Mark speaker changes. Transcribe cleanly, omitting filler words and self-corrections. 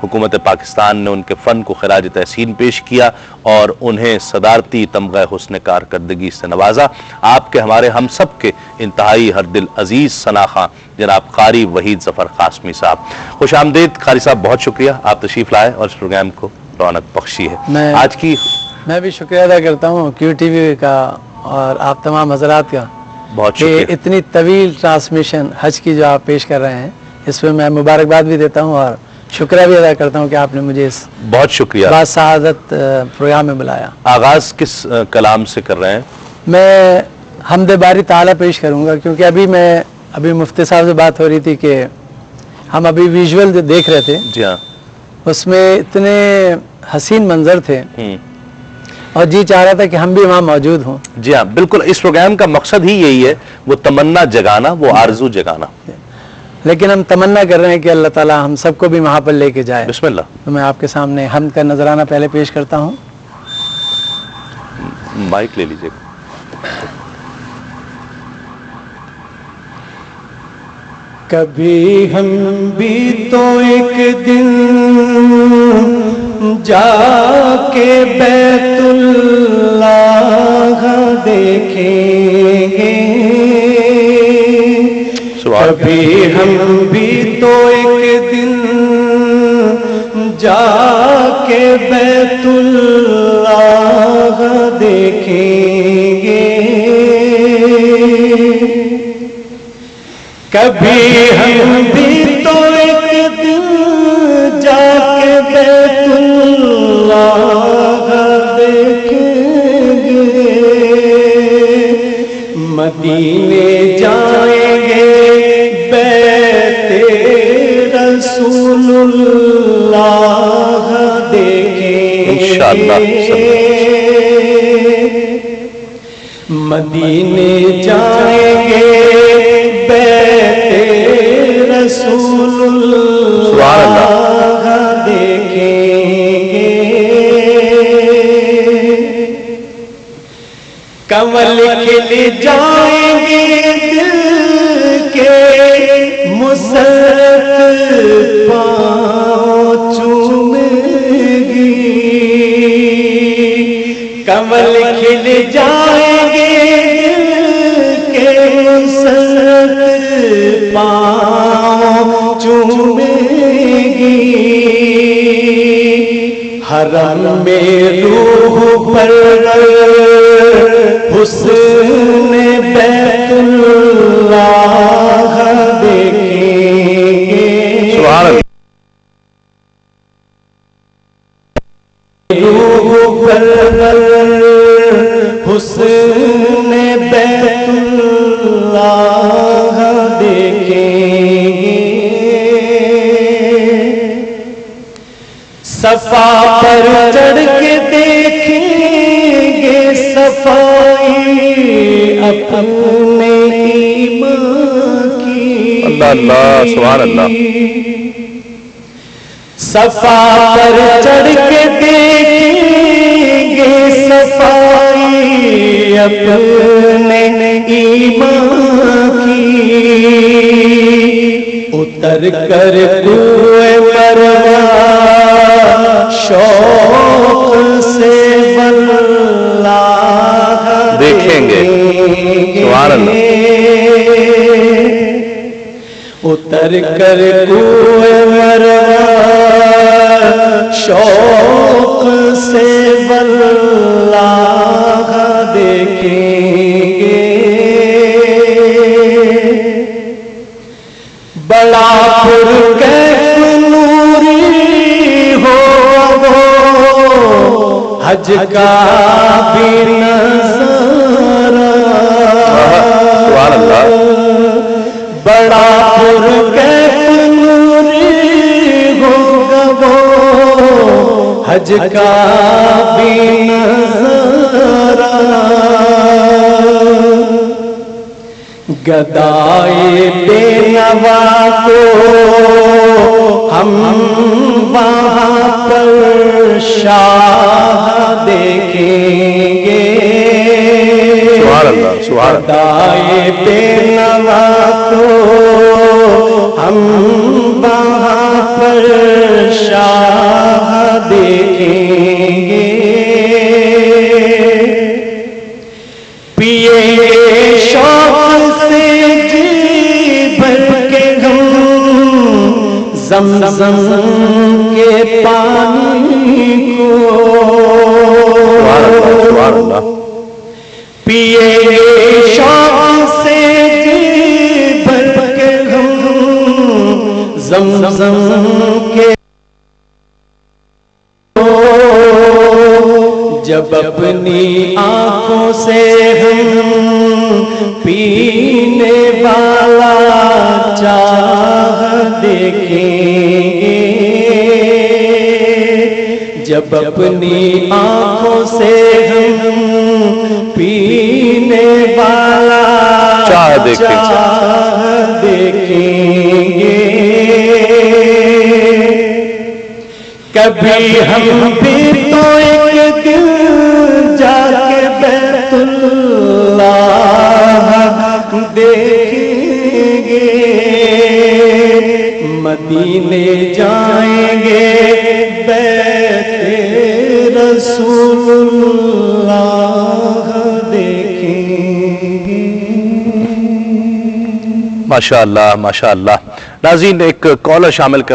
Speaker 1: حکومت پاکستان نے ان کے فن کو خراج تحسین پیش کیا اور انہیں صدارتی تمغہ حسن کارکردگی سے نوازا۔ آپ کے ہمارے ہم سب کے انتہائی ہر دل عزیز ثناخواں جناب قاری وحید ظفر قاسمی صاحب، خوش آمدید قاری صاحب، بہت شکریہ آپ تشریف لائے اور اس پروگرام کو رونق بخشی ہے۔
Speaker 2: میں بھی شکریہ ادا کرتا ہوں کیو ٹی وی کا اور آپ تمام حضرات کا،
Speaker 1: بہت شکریہ
Speaker 2: کہ اتنی طویل ٹرانسمیشن حج کی جو آپ پیش کر رہے ہیں، اس پہ میں مبارکباد بھی دیتا ہوں اور شکریہ بھی ادا کرتا ہوں کہ آپ نے مجھے اس
Speaker 1: بہت شکریہ
Speaker 2: با سعادت پروگرام میں بلایا۔
Speaker 1: آغاز کس کلام سے کر رہے ہیں؟
Speaker 2: میں حمد باری تعالیٰ پیش کروں گا، کیونکہ ابھی مفتی صاحب سے بات ہو رہی تھی کہ ہم ابھی ویژول دیکھ رہے تھے،
Speaker 1: جی ہاں،
Speaker 2: اس میں اتنے حسین منظر تھے اور جی چاہ رہا تھا کہ ہم بھی وہاں موجود ہوں۔
Speaker 1: جی ہاں بالکل، اس پروگرام کا مقصد ہی یہی ہے، وہ تمنا جگانا، وہ آرزو جگانا۔
Speaker 2: لیکن ہم تمنا کر رہے ہیں کہ اللہ تعالیٰ ہم سب کو بھی وہاں پر لے کے جائے۔
Speaker 1: بسم اللہ۔
Speaker 2: تو میں آپ کے سامنے حمد کا نذرانہ پہلے پیش کرتا ہوں۔
Speaker 1: مائک لے لیجیے۔
Speaker 2: کبھی ہم بھی تو ایک دن جا کے بیت اللہ دیکھیں گے، کبھی ہم بھی تو ایک دن جا کے بیت اللہ دیکھیں گے، کبھی ہم بھی تو ایک دن جا کے بیت اللہ دیکھیں گے، مدینے جائیں گے بیت رسول اللہ دیکھیں گے، مدینے جائیں گے بیت رسول اللہ دیکھیں گے، کمل کھل جائیں گے دل کے مسرت پاؤں چومیں گی، کمل کھل جائیں گے دل کے مسرت پاؤں چومیں گی، حرم میں روح پر حسن بیت اللہ دیکھیں گے، روح پر حسن بیت اللہ دیکھیں گے، صفا پر چڑھ کے دیکھیں گے صفائی اپنے ایمان کی،
Speaker 1: اللہ اللہ سبحان اللہ،
Speaker 2: صفا پر چڑھ کے دیکھیں گے صفائی اپنے ایمان کی، اتر کر کوئے مروہ شوق سے واللہ
Speaker 1: دیکھیں گے، سبحان اللہ،
Speaker 2: اتر کر کوئے مروہ شوق سے واللہ دیکھیں گے، بڑا پرکیف نوری ہو وہ حج کا بھی نظارہ،
Speaker 1: سبحان اللہ،
Speaker 2: بڑا پرکیف نوری ہوگا وہ حج کا بھی نظارہ، گدائے بے نوا کو ہم وہاں پر شاہ دیکھیں گے،
Speaker 1: سبحان اللہ سبحان اللہ،
Speaker 2: گدائے بے نوا کو ہم وہاں
Speaker 3: پر شاہ دیکھیں گے، پیے شوق سے جی بھر کے ہم زمزم کے پانی کو،
Speaker 1: سبحان اللہ،
Speaker 3: پیے شوق سے جی بھر کے ہم زمزم کے، جب اپنی آنکھوں سے ہم پینے والا چاہ دیکھیں گے، جب اپنی آنکھوں سے ہم پینے والا
Speaker 1: چاہ دیکھیں
Speaker 3: گے، کبھی ہم بھی تو ایک دن جا کے بیت اللہ دیکھیں گے، مدینے جائیں گے بیت رسول اللہ دیکھیں گے۔
Speaker 1: ماشاء اللہ ماشاء اللہ۔ ناظرین، ایک کالر شامل کر